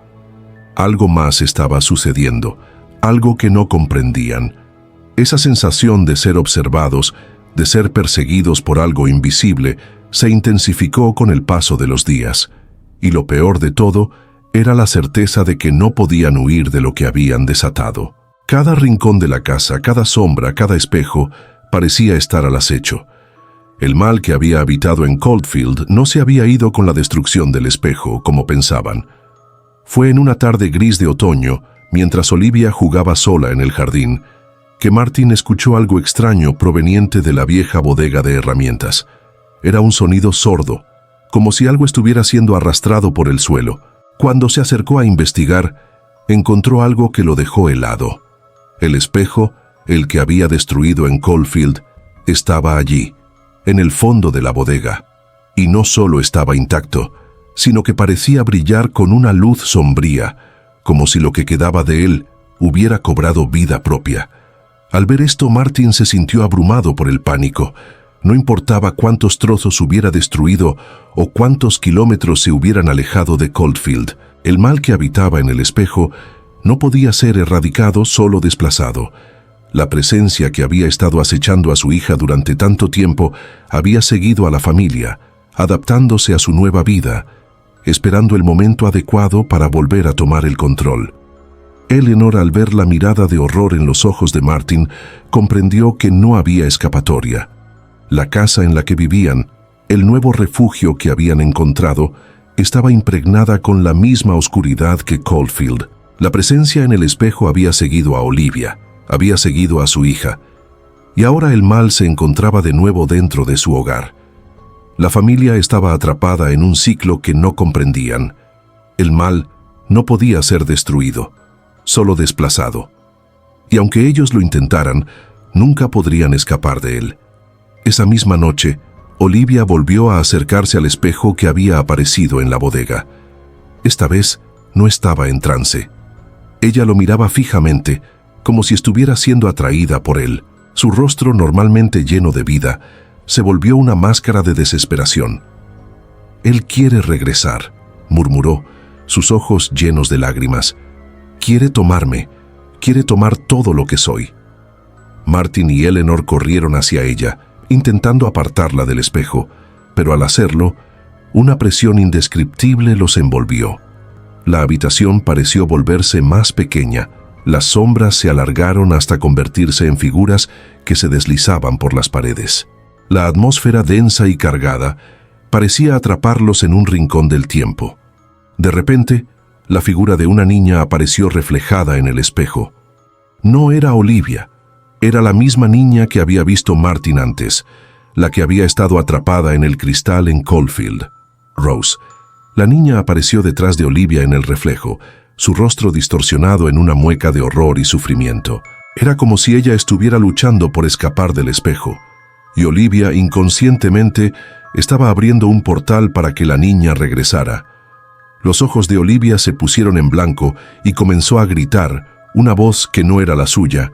Algo más estaba sucediendo, algo que no comprendían. Esa sensación de ser observados, de ser perseguidos por algo invisible, se intensificó con el paso de los días. Y lo peor de todo era la certeza de que no podían huir de lo que habían desatado. Cada rincón de la casa, cada sombra, cada espejo, parecía estar al acecho. El mal que había habitado en Caulfield no se había ido con la destrucción del espejo, como pensaban. Fue en una tarde gris de otoño, mientras Olivia jugaba sola en el jardín, que Martin escuchó algo extraño proveniente de la vieja bodega de herramientas. Era un sonido sordo, como si algo estuviera siendo arrastrado por el suelo. Cuando se acercó a investigar, encontró algo que lo dejó helado. El espejo, el que había destruido en Caulfield, estaba allí, en el fondo de la bodega. Y no solo estaba intacto, sino que parecía brillar con una luz sombría, como si lo que quedaba de él hubiera cobrado vida propia. Al ver esto, Martin se sintió abrumado por el pánico. No importaba cuántos trozos hubiera destruido o cuántos kilómetros se hubieran alejado de Caulfield. El mal que habitaba en el espejo no podía ser erradicado, solo desplazado. La presencia que había estado acechando a su hija durante tanto tiempo había seguido a la familia, adaptándose a su nueva vida, esperando el momento adecuado para volver a tomar el control. Eleanor, al ver la mirada de horror en los ojos de Martin, comprendió que no había escapatoria. La casa en la que vivían, el nuevo refugio que habían encontrado, estaba impregnada con la misma oscuridad que Caulfield. La presencia en el espejo había seguido a Olivia, había seguido a su hija, y ahora el mal se encontraba de nuevo dentro de su hogar. La familia estaba atrapada en un ciclo que no comprendían. El mal no podía ser destruido, solo desplazado. Y aunque ellos lo intentaran, nunca podrían escapar de él. Esa misma noche, Olivia volvió a acercarse al espejo que había aparecido en la bodega. Esta vez no estaba en trance. Ella lo miraba fijamente, como si estuviera siendo atraída por él. Su rostro, normalmente lleno de vida, se volvió una máscara de desesperación. «Él quiere regresar», murmuró, sus ojos llenos de lágrimas. «Quiere tomarme, quiere tomar todo lo que soy». Martin y Eleanor corrieron hacia ella, intentando apartarla del espejo, pero al hacerlo, una presión indescriptible los envolvió. La habitación pareció volverse más pequeña, las sombras se alargaron hasta convertirse en figuras que se deslizaban por las paredes. La atmósfera densa y cargada parecía atraparlos en un rincón del tiempo. De repente, la figura de una niña apareció reflejada en el espejo. No era Olivia, era la misma niña que había visto Martin antes, la que había estado atrapada en el cristal en Caulfield. Rose. La niña apareció detrás de Olivia en el reflejo, su rostro distorsionado en una mueca de horror y sufrimiento. Era como si ella estuviera luchando por escapar del espejo, y Olivia inconscientemente estaba abriendo un portal para que la niña regresara. Los ojos de Olivia se pusieron en blanco y comenzó a gritar, una voz que no era la suya.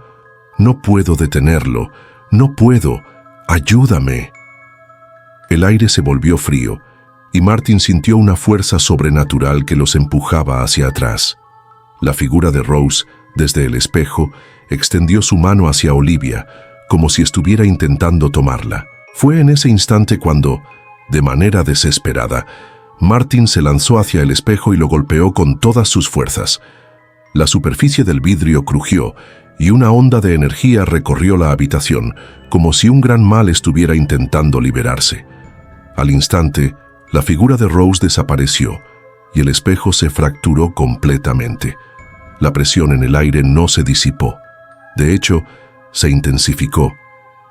«No puedo detenerlo, no puedo, ayúdame». El aire se volvió frío, y Martin sintió una fuerza sobrenatural que los empujaba hacia atrás. La figura de Rose, desde el espejo, extendió su mano hacia Olivia, como si estuviera intentando tomarla. Fue en ese instante cuando, de manera desesperada, Martin se lanzó hacia el espejo y lo golpeó con todas sus fuerzas. La superficie del vidrio crujió y una onda de energía recorrió la habitación, como si un gran mal estuviera intentando liberarse. Al instante, la figura de Rose desapareció y el espejo se fracturó completamente. La presión en el aire no se disipó. De hecho, se intensificó.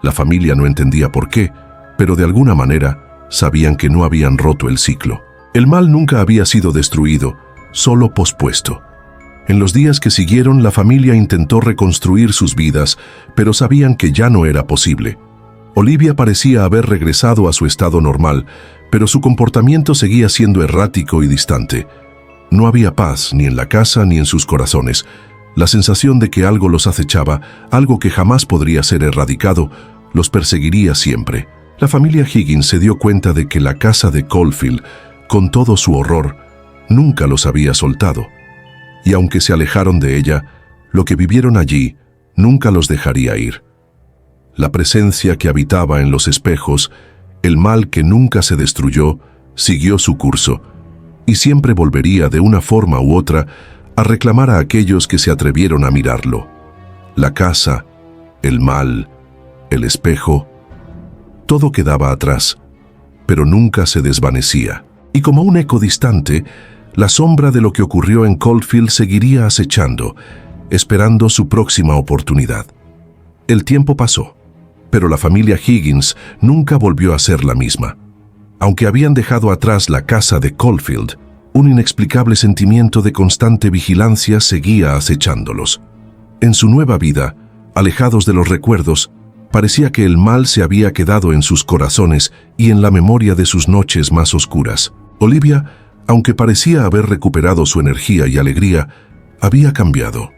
La familia no entendía por qué, pero de alguna manera sabían que no habían roto el ciclo. El mal nunca había sido destruido, solo pospuesto. En los días que siguieron, la familia intentó reconstruir sus vidas, pero sabían que ya no era posible. Olivia parecía haber regresado a su estado normal, pero su comportamiento seguía siendo errático y distante. No había paz ni en la casa ni en sus corazones. La sensación de que algo los acechaba, algo que jamás podría ser erradicado, los perseguiría siempre. La familia Higgins se dio cuenta de que la casa de Caulfield, con todo su horror, nunca los había soltado. Y aunque se alejaron de ella, lo que vivieron allí nunca los dejaría ir. La presencia que habitaba en los espejos, el mal que nunca se destruyó, siguió su curso, y siempre volvería de una forma u otra a reclamar a aquellos que se atrevieron a mirarlo. La casa, el mal, el espejo, todo quedaba atrás, pero nunca se desvanecía. Y como un eco distante, la sombra de lo que ocurrió en Caulfield seguiría acechando, esperando su próxima oportunidad. El tiempo pasó, pero la familia Higgins nunca volvió a ser la misma. Aunque habían dejado atrás la casa de Caulfield, un inexplicable sentimiento de constante vigilancia seguía acechándolos. En su nueva vida, alejados de los recuerdos, parecía que el mal se había quedado en sus corazones y en la memoria de sus noches más oscuras. Olivia, aunque parecía haber recuperado su energía y alegría, había cambiado.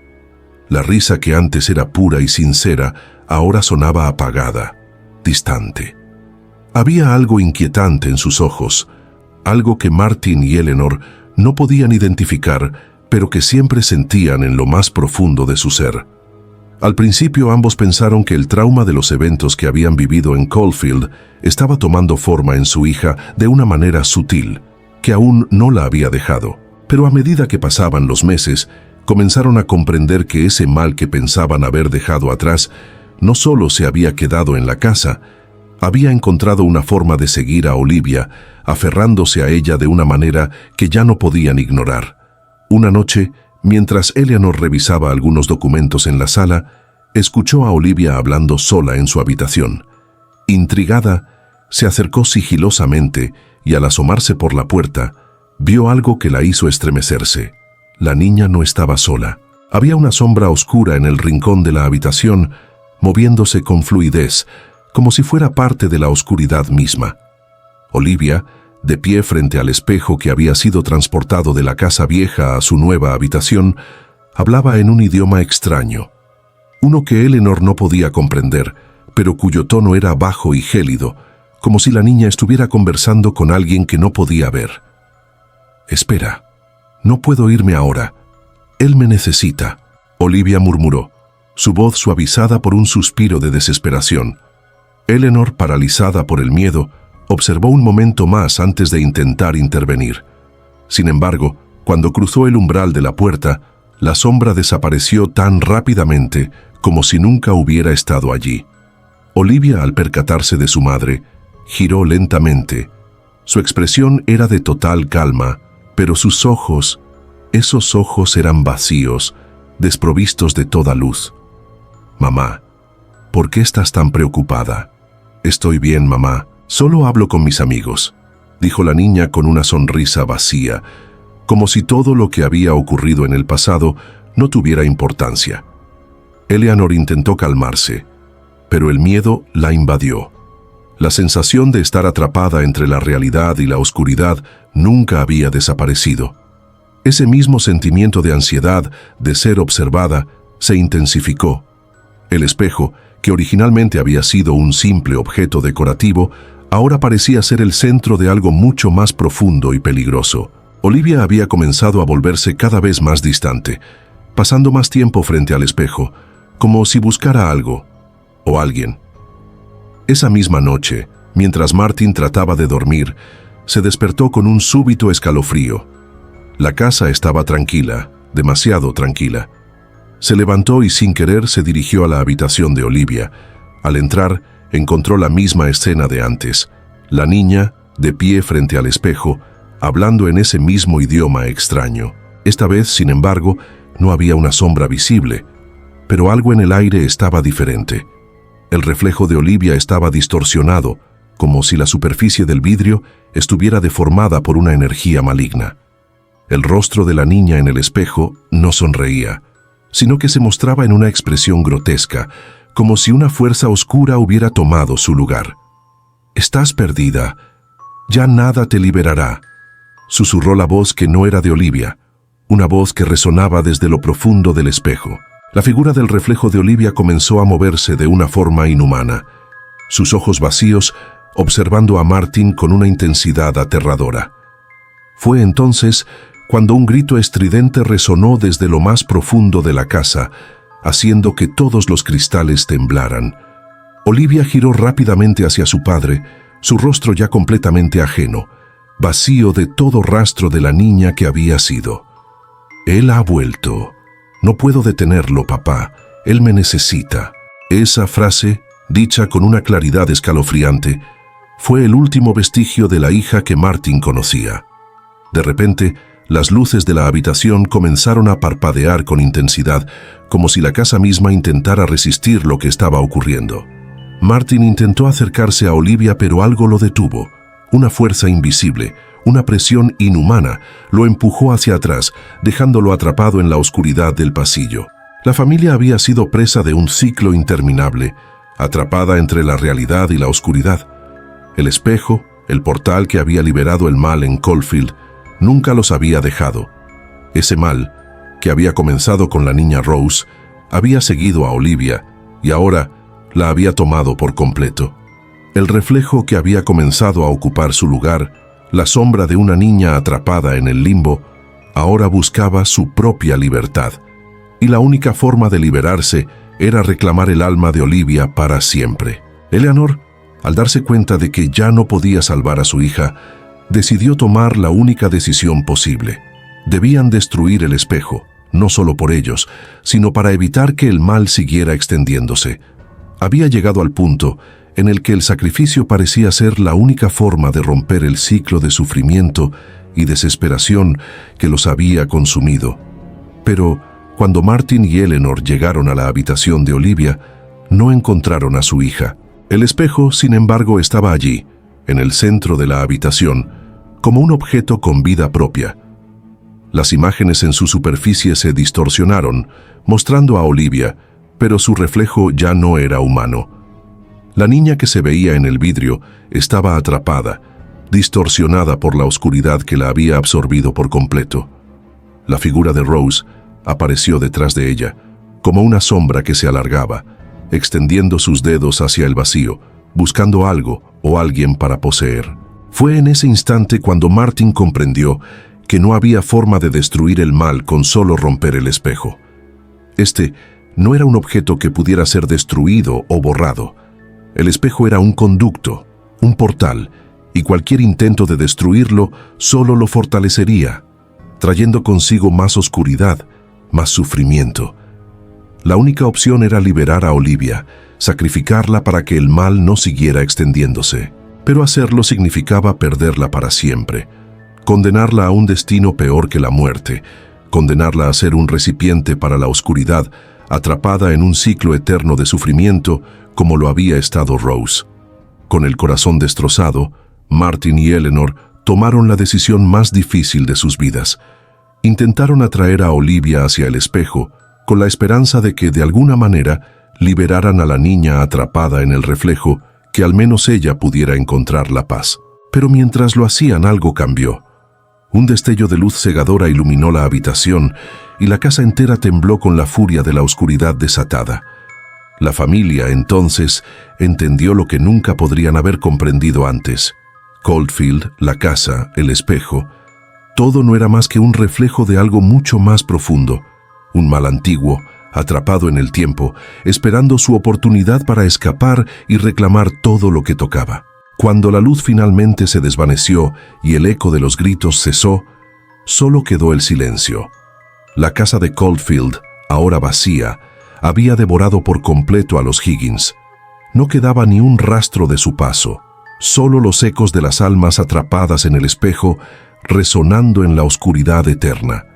La risa que antes era pura y sincera, ahora sonaba apagada, distante. Había algo inquietante en sus ojos, algo que Martin y Eleanor no podían identificar, pero que siempre sentían en lo más profundo de su ser. Al principio ambos pensaron que el trauma de los eventos que habían vivido en Caulfield estaba tomando forma en su hija de una manera sutil, que aún no la había dejado. Pero a medida que pasaban los meses, comenzaron a comprender que ese mal que pensaban haber dejado atrás no solo se había quedado en la casa, había encontrado una forma de seguir a Olivia, aferrándose a ella de una manera que ya no podían ignorar. Una noche, mientras Eleanor revisaba algunos documentos en la sala, escuchó a Olivia hablando sola en su habitación. Intrigada, se acercó sigilosamente y al asomarse por la puerta, vio algo que la hizo estremecerse. La niña no estaba sola. Había una sombra oscura en el rincón de la habitación, moviéndose con fluidez, como si fuera parte de la oscuridad misma. Olivia, de pie frente al espejo que había sido transportado de la casa vieja a su nueva habitación, hablaba en un idioma extraño, uno que Eleanor no podía comprender, pero cuyo tono era bajo y gélido, como si la niña estuviera conversando con alguien que no podía ver. «Espera, no puedo irme ahora. Él me necesita», Olivia murmuró, su voz suavizada por un suspiro de desesperación. Eleanor, paralizada por el miedo, observó un momento más antes de intentar intervenir. Sin embargo, cuando cruzó el umbral de la puerta, la sombra desapareció tan rápidamente como si nunca hubiera estado allí. Olivia, al percatarse de su madre, giró lentamente. Su expresión era de total calma, pero sus ojos, esos ojos eran vacíos, desprovistos de toda luz. «Mamá, ¿por qué estás tan preocupada?» «Estoy bien, mamá. Solo hablo con mis amigos», dijo la niña con una sonrisa vacía, como si todo lo que había ocurrido en el pasado no tuviera importancia. Eleanor intentó calmarse, pero el miedo la invadió. La sensación de estar atrapada entre la realidad y la oscuridad nunca había desaparecido. Ese mismo sentimiento de ansiedad, de ser observada, se intensificó. El espejo, que originalmente había sido un simple objeto decorativo, ahora parecía ser el centro de algo mucho más profundo y peligroso. Olivia había comenzado a volverse cada vez más distante, pasando más tiempo frente al espejo, como si buscara algo o alguien. Esa misma noche, mientras Martin trataba de dormir, se despertó con un súbito escalofrío. La casa estaba tranquila, demasiado tranquila. Se levantó y sin querer se dirigió a la habitación de Olivia. Al entrar, encontró la misma escena de antes. La niña, de pie frente al espejo, hablando en ese mismo idioma extraño. Esta vez, sin embargo, no había una sombra visible, pero algo en el aire estaba diferente. El reflejo de Olivia estaba distorsionado, como si la superficie del vidrio estuviera deformada por una energía maligna. El rostro de la niña en el espejo no sonreía, sino que se mostraba en una expresión grotesca, como si una fuerza oscura hubiera tomado su lugar. «Estás perdida. Ya nada te liberará», susurró la voz que no era de Olivia, una voz que resonaba desde lo profundo del espejo. La figura del reflejo de Olivia comenzó a moverse de una forma inhumana, sus ojos vacíos observando a Martin con una intensidad aterradora. Fue entonces cuando un grito estridente resonó desde lo más profundo de la casa, haciendo que todos los cristales temblaran. Olivia giró rápidamente hacia su padre, su rostro ya completamente ajeno, vacío de todo rastro de la niña que había sido. «Él ha vuelto. No puedo detenerlo, papá. Él me necesita». Esa frase, dicha con una claridad escalofriante, fue el último vestigio de la hija que Martin conocía. De repente, las luces de la habitación comenzaron a parpadear con intensidad, como si la casa misma intentara resistir lo que estaba ocurriendo. Martin intentó acercarse a Olivia, pero algo lo detuvo. Una fuerza invisible, una presión inhumana, lo empujó hacia atrás, dejándolo atrapado en la oscuridad del pasillo. La familia había sido presa de un ciclo interminable, atrapada entre la realidad y la oscuridad. El espejo, el portal que había liberado el mal en Caulfield, nunca los había dejado. Ese mal, que había comenzado con la niña Rose, había seguido a Olivia y ahora la había tomado por completo. El reflejo que había comenzado a ocupar su lugar, la sombra de una niña atrapada en el limbo, ahora buscaba su propia libertad, y la única forma de liberarse era reclamar el alma de Olivia para siempre. Eleanor, al darse cuenta de que ya no podía salvar a su hija, decidió tomar la única decisión posible. Debían destruir el espejo, no solo por ellos, sino para evitar que el mal siguiera extendiéndose. Había llegado al punto en el que el sacrificio parecía ser la única forma de romper el ciclo de sufrimiento y desesperación que los había consumido. Pero cuando Martin y Eleanor llegaron a la habitación de Olivia, no encontraron a su hija. El espejo, sin embargo, estaba allí, en el centro de la habitación, como un objeto con vida propia. Las imágenes en su superficie se distorsionaron, mostrando a Olivia, pero su reflejo ya no era humano. La niña que se veía en el vidrio estaba atrapada, distorsionada por la oscuridad que la había absorbido por completo. La figura de Rose apareció detrás de ella, como una sombra que se alargaba, extendiendo sus dedos hacia el vacío, buscando algo o alguien para poseer. Fue en ese instante cuando Martin comprendió que no había forma de destruir el mal con solo romper el espejo. Este no era un objeto que pudiera ser destruido o borrado. El espejo era un conducto, un portal, y cualquier intento de destruirlo solo lo fortalecería, trayendo consigo más oscuridad, más sufrimiento. La única opción era liberar a Olivia, sacrificarla para que el mal no siguiera extendiéndose. Pero hacerlo significaba perderla para siempre, condenarla a un destino peor que la muerte, condenarla a ser un recipiente para la oscuridad, atrapada en un ciclo eterno de sufrimiento como lo había estado Rose. Con el corazón destrozado, Martin y Eleanor tomaron la decisión más difícil de sus vidas. Intentaron atraer a Olivia hacia el espejo, con la esperanza de que de alguna manera liberaran a la niña atrapada en el reflejo, que al menos ella pudiera encontrar la paz. Pero mientras lo hacían, algo cambió. Un destello de luz cegadora iluminó la habitación y la casa entera tembló con la furia de la oscuridad desatada. La familia, entonces, entendió lo que nunca podrían haber comprendido antes. Caulfield, la casa, el espejo, todo no era más que un reflejo de algo mucho más profundo, un mal antiguo, atrapado en el tiempo, esperando su oportunidad para escapar y reclamar todo lo que tocaba. Cuando la luz finalmente se desvaneció y el eco de los gritos cesó, solo quedó el silencio. La casa de Caulfield, ahora vacía, había devorado por completo a los Higgins. No quedaba ni un rastro de su paso, solo los ecos de las almas atrapadas en el espejo resonando en la oscuridad eterna.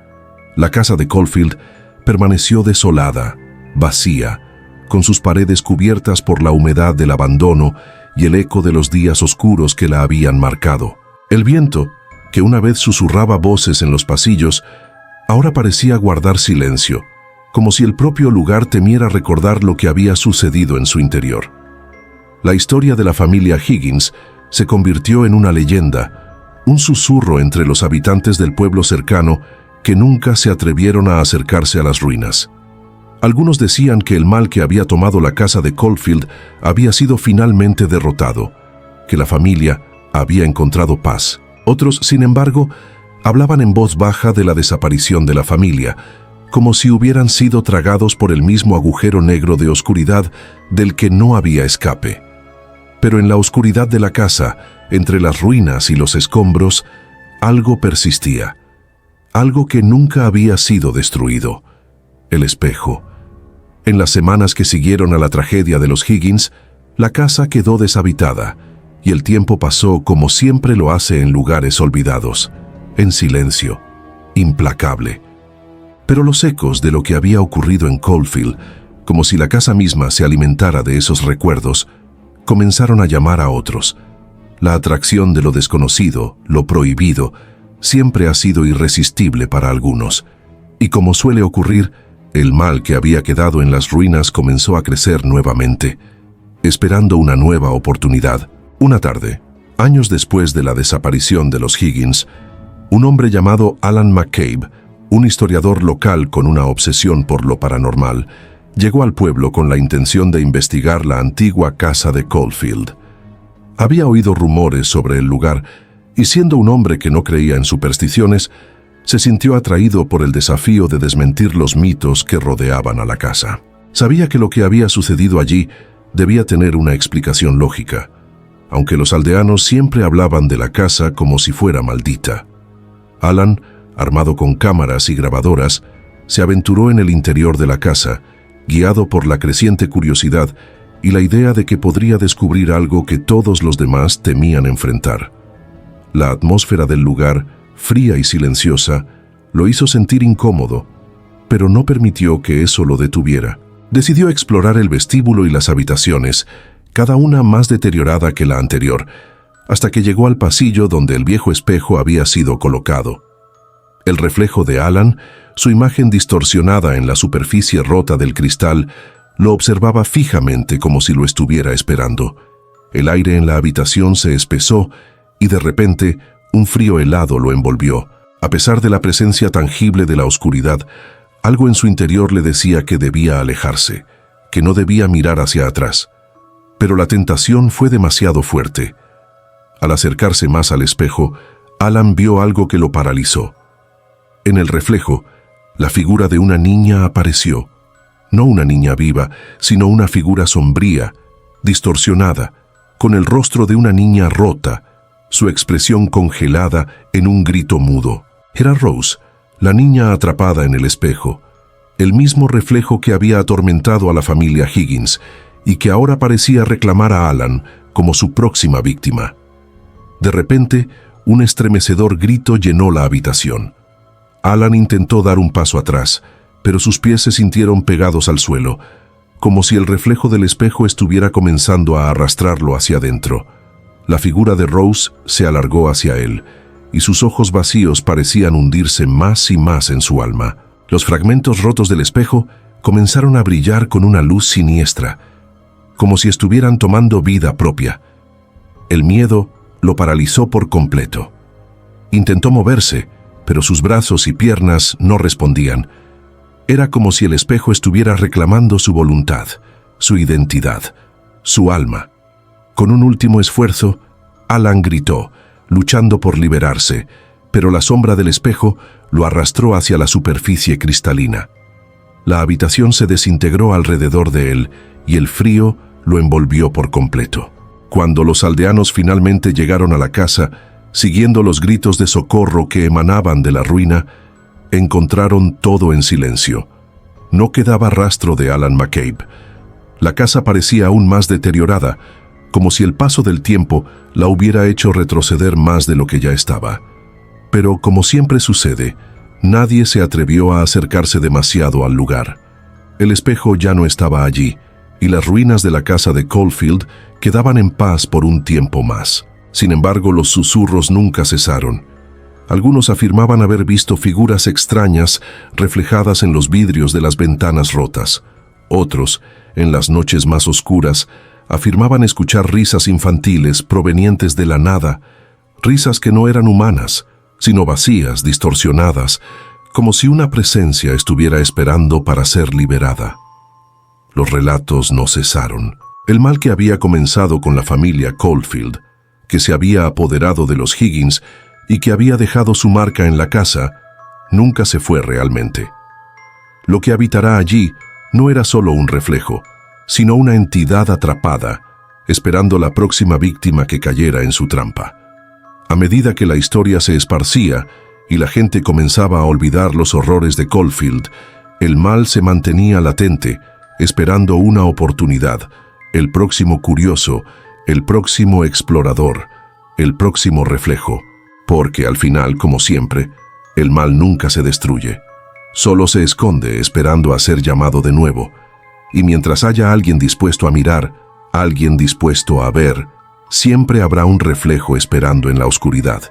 La casa de Caulfield permaneció desolada, vacía, con sus paredes cubiertas por la humedad del abandono y el eco de los días oscuros que la habían marcado. El viento, que una vez susurraba voces en los pasillos, ahora parecía guardar silencio, como si el propio lugar temiera recordar lo que había sucedido en su interior. La historia de la familia Higgins se convirtió en una leyenda, un susurro entre los habitantes del pueblo cercano que nunca se atrevieron a acercarse a las ruinas. Algunos decían que el mal que había tomado la casa de Caulfield había sido finalmente derrotado, que la familia había encontrado paz. Otros, sin embargo, hablaban en voz baja de la desaparición de la familia, como si hubieran sido tragados por el mismo agujero negro de oscuridad del que no había escape. Pero en la oscuridad de la casa, entre las ruinas y los escombros, algo persistía, algo que nunca había sido destruido: el espejo. En las semanas que siguieron a la tragedia de los Higgins, la casa quedó deshabitada, y el tiempo pasó como siempre lo hace en lugares olvidados, en silencio, implacable. Pero los ecos de lo que había ocurrido en Caulfield, como si la casa misma se alimentara de esos recuerdos, comenzaron a llamar a otros. La atracción de lo desconocido, lo prohibido, siempre ha sido irresistible para algunos, y como suele ocurrir, el mal que había quedado en las ruinas comenzó a crecer nuevamente, esperando una nueva oportunidad. Una tarde, años después de la desaparición de los Higgins, un hombre llamado Alan McCabe, un historiador local con una obsesión por lo paranormal, llegó al pueblo con la intención de investigar la antigua casa de Caulfield. Había oído rumores sobre el lugar y, siendo un hombre que no creía en supersticiones, se sintió atraído por el desafío de desmentir los mitos que rodeaban a la casa. Sabía que lo que había sucedido allí debía tener una explicación lógica, aunque los aldeanos siempre hablaban de la casa como si fuera maldita. Alan, armado con cámaras y grabadoras, se aventuró en el interior de la casa, guiado por la creciente curiosidad y la idea de que podría descubrir algo que todos los demás temían enfrentar. La atmósfera del lugar, fría y silenciosa, lo hizo sentir incómodo, pero no permitió que eso lo detuviera. Decidió explorar el vestíbulo y las habitaciones, cada una más deteriorada que la anterior, hasta que llegó al pasillo donde el viejo espejo había sido colocado. El reflejo de Alan, su imagen distorsionada en la superficie rota del cristal, lo observaba fijamente como si lo estuviera esperando. El aire en la habitación se espesó y de repente un frío helado lo envolvió. A pesar de la presencia tangible de la oscuridad, algo en su interior le decía que debía alejarse, que no debía mirar hacia atrás. Pero la tentación fue demasiado fuerte. Al acercarse más al espejo, Alan vio algo que lo paralizó. En el reflejo, la figura de una niña apareció. No una niña viva, sino una figura sombría, distorsionada, con el rostro de una niña rota, su expresión congelada en un grito mudo. Era Rose, la niña atrapada en el espejo, el mismo reflejo que había atormentado a la familia Higgins y que ahora parecía reclamar a Alan como su próxima víctima. De repente, un estremecedor grito llenó la habitación. Alan intentó dar un paso atrás, pero sus pies se sintieron pegados al suelo, como si el reflejo del espejo estuviera comenzando a arrastrarlo hacia adentro. La figura de Rose se alargó hacia él, y sus ojos vacíos parecían hundirse más y más en su alma. Los fragmentos rotos del espejo comenzaron a brillar con una luz siniestra, como si estuvieran tomando vida propia. El miedo lo paralizó por completo. Intentó moverse, pero sus brazos y piernas no respondían. Era como si el espejo estuviera reclamando su voluntad, su identidad, su alma. Con un último esfuerzo, Alan gritó, luchando por liberarse, pero la sombra del espejo lo arrastró hacia la superficie cristalina. La habitación se desintegró alrededor de él y el frío lo envolvió por completo. Cuando los aldeanos finalmente llegaron a la casa, siguiendo los gritos de socorro que emanaban de la ruina, encontraron todo en silencio. No quedaba rastro de Alan McCabe. La casa parecía aún más deteriorada, como si el paso del tiempo la hubiera hecho retroceder más de lo que ya estaba. Pero, como siempre sucede, nadie se atrevió a acercarse demasiado al lugar. El espejo ya no estaba allí, y las ruinas de la casa de Caulfield quedaban en paz por un tiempo más. Sin embargo, los susurros nunca cesaron. Algunos afirmaban haber visto figuras extrañas reflejadas en los vidrios de las ventanas rotas. Otros, en las noches más oscuras, afirmaban escuchar risas infantiles provenientes de la nada, risas que no eran humanas, sino vacías, distorsionadas, como si una presencia estuviera esperando para ser liberada. Los relatos no cesaron. El mal que había comenzado con la familia Caulfield, que se había apoderado de los Higgins y que había dejado su marca en la casa, nunca se fue realmente. Lo que habitará allí no era solo un reflejo, sino una entidad atrapada, esperando la próxima víctima que cayera en su trampa. A medida que la historia se esparcía y la gente comenzaba a olvidar los horrores de Caulfield, el mal se mantenía latente, esperando una oportunidad, el próximo curioso, el próximo explorador, el próximo reflejo, porque al final, como siempre, el mal nunca se destruye. Solo se esconde esperando a ser llamado de nuevo, y mientras haya alguien dispuesto a mirar, alguien dispuesto a ver, siempre habrá un reflejo esperando en la oscuridad.